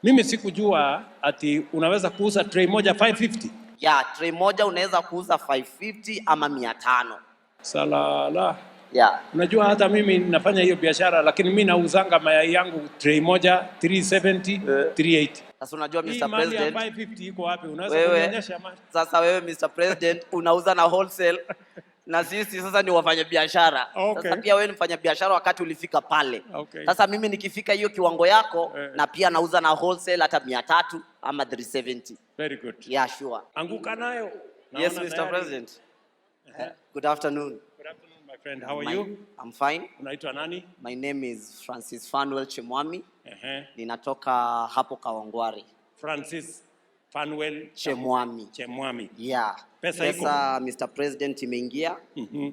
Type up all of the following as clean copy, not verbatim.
Mimi sikujua ati unaweza kuuza tray moja 550. Yeah, tray moja unaweza kuuza 550 ama 500. Salala. Yeah. Unajua hata mimi nafanya hiyo biashara, lakini mimi nauzanga mayai yangu tray moja 370, 380. Sasa unajua Mr. Hii mali ya President 550 iko wapi? Unaweza kunionyesha mali? Sasa wewe Mr. President unauza na wholesale na sisi sasa ni wafanya biashara. Okay. Sasa pia wewe ni mfanya biashara wakati ulifika pale. Okay. Sasa mimi nikifika hiyo kiwango yako na pia nauza na wholesale hata 300 ama 370. Very good. Yeah, sure. Anguka nayo. Yes, Mr. President. Good afternoon. Good afternoon, my friend. How are you? I'm fine. Unaitwa nani? My name is Francis Fanuel Chemwami. Ninatoka hapo Kawangware. Francis Fanuel Chemwami. Yeah. Pesa Mr. President imeingia.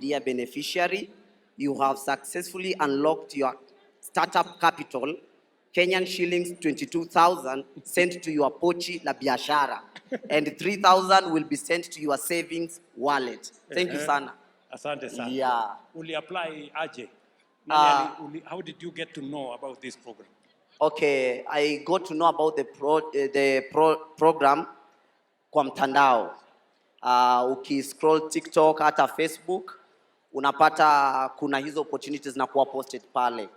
Dear beneficiary, you have successfully unlocked your startup capital, Kenyan shillings 22,000 sent to your pochi la biashara and 3,000 will be sent to your savings wallet. Thank you sana. Asante sana. Yeah. Uli apply aje? How did you get to know about this program? Okay, I got to know about the program kwa mtandao. Ukiscroll TikTok hata Facebook unapata kuna hizo opportunities na kuwa posted pale.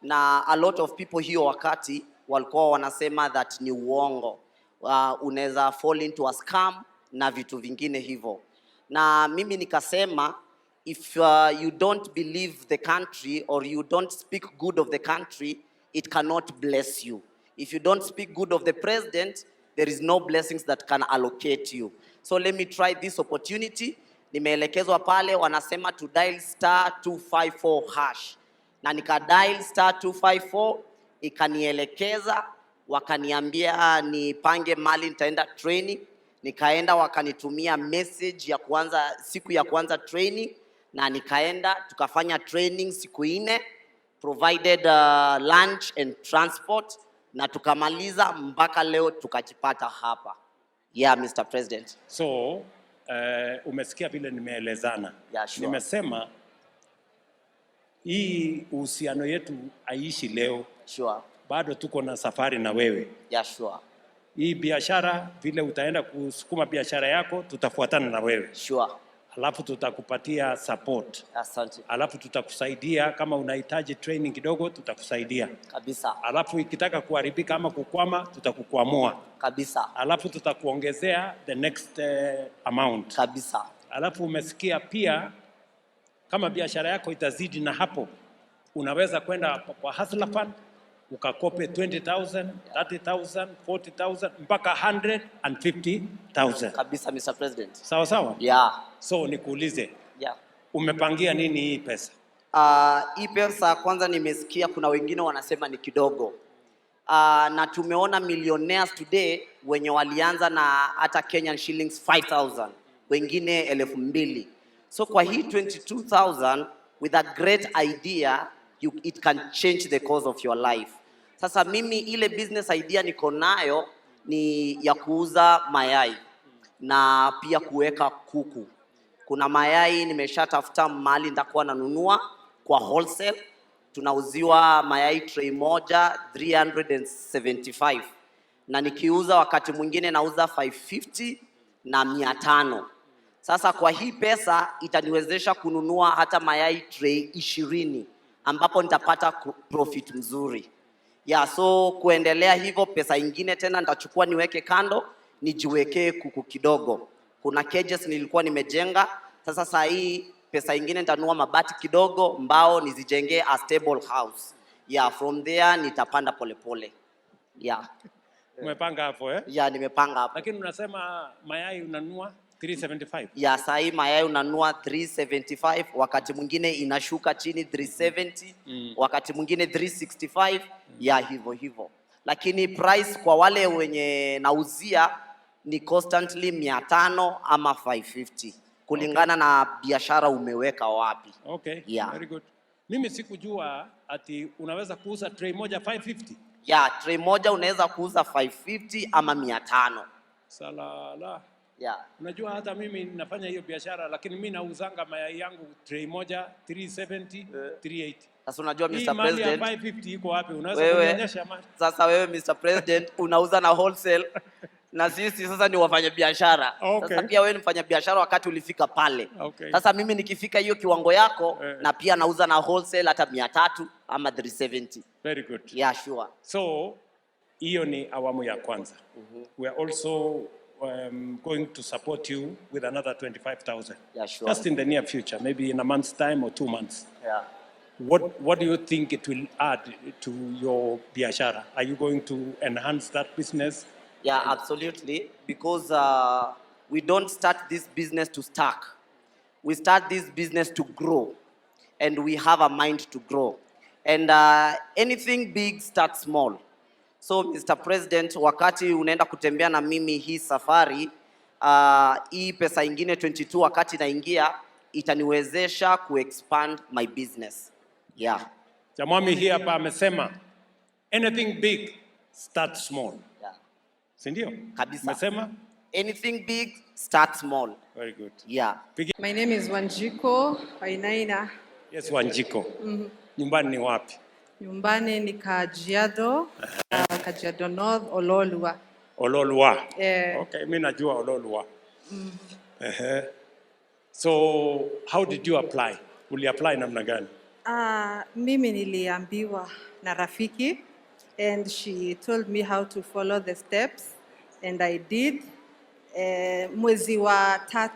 Na a lot of people hiyo wakati walikuwa wanasema that ni uongo. Unaweza fall into a scam na vitu vingine hivyo. Na mimi nikasema if you don't believe the country or you don't speak good of the country, it cannot bless you. If you don't speak good of the president, there is no blessings that can allocate you. So let me try this opportunity. Nimeelekezwa pale wanasema to dial *254#. Na nika dial *254, ikanielekeza, wakaniambia nipange mali nitaenda training. Nikaenda wakanitumia message ya kuanza siku ya kuanza training na nikaenda tukafanya training siku 4 provided lunch and transport na tukamaliza mpaka leo tukajipata hapa. Yeah, Mr. President. So, umesikia vile nimeelezana. Yeah, sure. Nimesema hii uhusiano yetu haiishi leo. Sure. Bado tuko na safari na wewe. Yeah, sure. Hii biashara vile utaenda kusukuma biashara yako, tutafuatana na wewe. Sure. Alafu tutakupatia support. Asante. Alafu tutakusaidia kama unahitaji training kidogo, tutakusaidia. Kabisa. Alafu ikitaka kuharibika ama kukwama, tutakukwamua. Kabisa. Alafu tutakuongezea the next amount. Kabisa. Alafu umesikia pia kama biashara yako itazidi na hapo, unaweza kwenda kwa Hustler Fund ukakope 20,000, 30,000, 40,000 mpaka 150,000. Kabisa, Mr. President. Sawa sawa? Yeah. So nikuulize. Yeah. Umepangia nini hii pesa? Hii pesa kwanza nimesikia kuna wengine wanasema ni kidogo. Na tumeona millionaires today wenye walianza na hata Kenyan shillings 5,000, wengine 2,000. So kwa hii 22,000 with a great idea it can change the course of your life. Sasa mimi ile business idea niko nayo ni ya kuuza mayai na pia kuweka kuku. Kuna mayai nimeshatafuta mahali nitakuwa nanunua kwa wholesale. Tunauziwa mayai tray moja 375 na nikiuza wakati mwingine nauza 550 na 500. Sasa kwa hii pesa itaniwezesha kununua hata mayai tray 20 ambapo nitapata profit mzuri. Yeah, so kuendelea hivyo pesa ingine tena nitachukua niweke kando nijiwekee kuku kidogo. Kuna cages nilikuwa nimejenga. Sasa saa hii pesa ingine nitanunua mabati kidogo, mbao nizijengee a stable house. Yeah, from there nitapanda polepole. Yeah. Umepanga hapo eh? Yeah, nimepanga hapo. Lakini unasema mayai unanunua 375. Yeah, saa hii mayai unanunua 375, wakati mwingine inashuka chini 370, wakati mwingine 365, yeah, hivyo. Lakini price kwa wale wenye nauzia ni constantly 500 ama 550 kulingana na biashara umeweka wapi. Okay, yeah. Very good. Mimi sikujua ati unaweza kuuza tray moja 550. Yeah, tray moja unaweza kuuza 550 ama 500. Salala. Yeah. Unajua hata mimi nafanya hiyo biashara, lakini mimi nauzanga mayai yangu tray moja 370, 380. Sasa unajua Hii Mr. mali ya President, 550 iko wapi? Unaweza kunionyesha mali? Sasa wewe Mr. President unauza na wholesale na sisi sasa ni wafanya biashara. Okay. Sasa pia wewe ni mfanya biashara wakati ulifika pale. Okay. Sasa mimi nikifika hiyo kiwango yako na pia nauza na wholesale hata 300 ama 370. Very good. Yeah, sure. So hiyo ni awamu ya kwanza. We are also going to support you with another 25,000. Yeah, sure. Just in the near future, maybe in a month's time or 2 months. Yeah. What do you think it will add to your biashara? Are you going to enhance that business? Yeah, absolutely. Because we don't start this business to stack. We start this business to grow. And we have a mind to grow. And anything big starts small. So Mr. President, wakati unaenda kutembea na mimi hii safari, hii pesa ingine 22 wakati naingia, itaniwezesha kuexpand my business. Yeah. Jamwami hii hapa amesema, anything big, start small. Yeah. Si ndio? Kabisa. Amesema? Anything big, start small. Very good. Yeah. My name is Wanjiko Wainaina. Yes, Wanjiko. Nyumbani ni wapi? Nyumbani ni Kajiado, Kajiado North, Ololua. Ololua. Yeah. Okay, mimi najua Ololua. So, how did you apply? Uli apply namna gani? Mimi niliambiwa na rafiki and she told me how to follow the steps and I did. Mwezi wa 3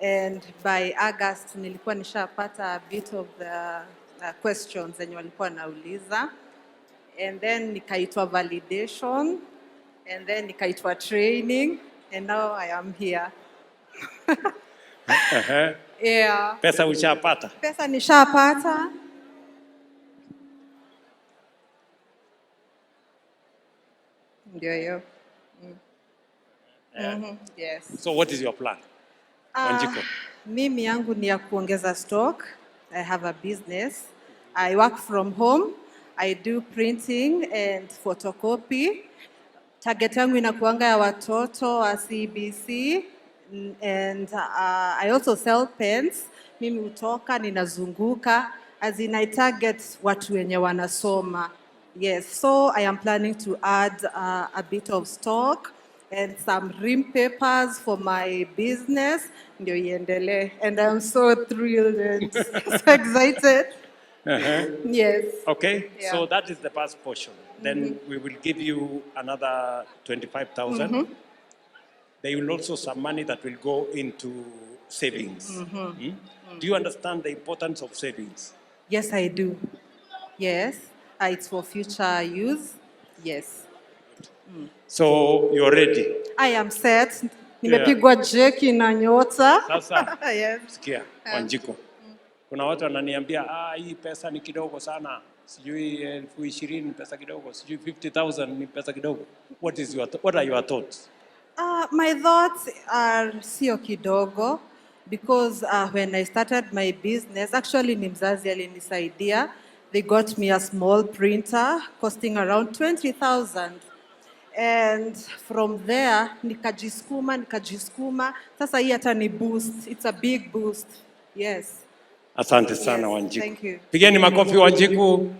and by August nilikuwa nishapata a bit of the questions zenye walikuwa nauliza and then nikaitwa validation and then nikaitwa training and now I am here. Yeah. Pesa ushapata? Pesa nishapata. Ndio hiyo. Yes. So what is your plan? Wanjiko. Mimi yangu ni ya kuongeza stock. I have a business. I work from home. I do printing and photocopy. Target yangu inakuanga ya watoto wa CBC and I also sell pens. Mimi utoka ninazunguka as in I target watu wenye wanasoma. Yes, so I am planning to add a bit of stock and some rim papers for my business. Ndio iendelee. And I'm so thrilled and so excited. Yes. Okay, Yeah. so that is the first portion. Then we will give you another 25,000. There will also some money that will go into savings. Do you understand the importance of savings? Yes, I do. Yes, it's for future use. Yes. So you're ready. I am set. Nimepigwa jeki na nyota. Sasa, Yes. sikia, Wanjiko. Kuna watu wananiambia, hii pesa ni kidogo sana. Sijui 20,000 ni pesa kidogo. Sijui 50,000 ni pesa kidogo. What are your thoughts? My thoughts are sio kidogo because when I started my business, actually ni mzazi alinisaidia. They got me a small printer costing around 20,000. And from there, nikajiskuma. Sasa hii hata ni boost. It's a big boost. Yes. Asante sana Yes, Wanjiku. thank you. Pigeni makofi Wanjiku.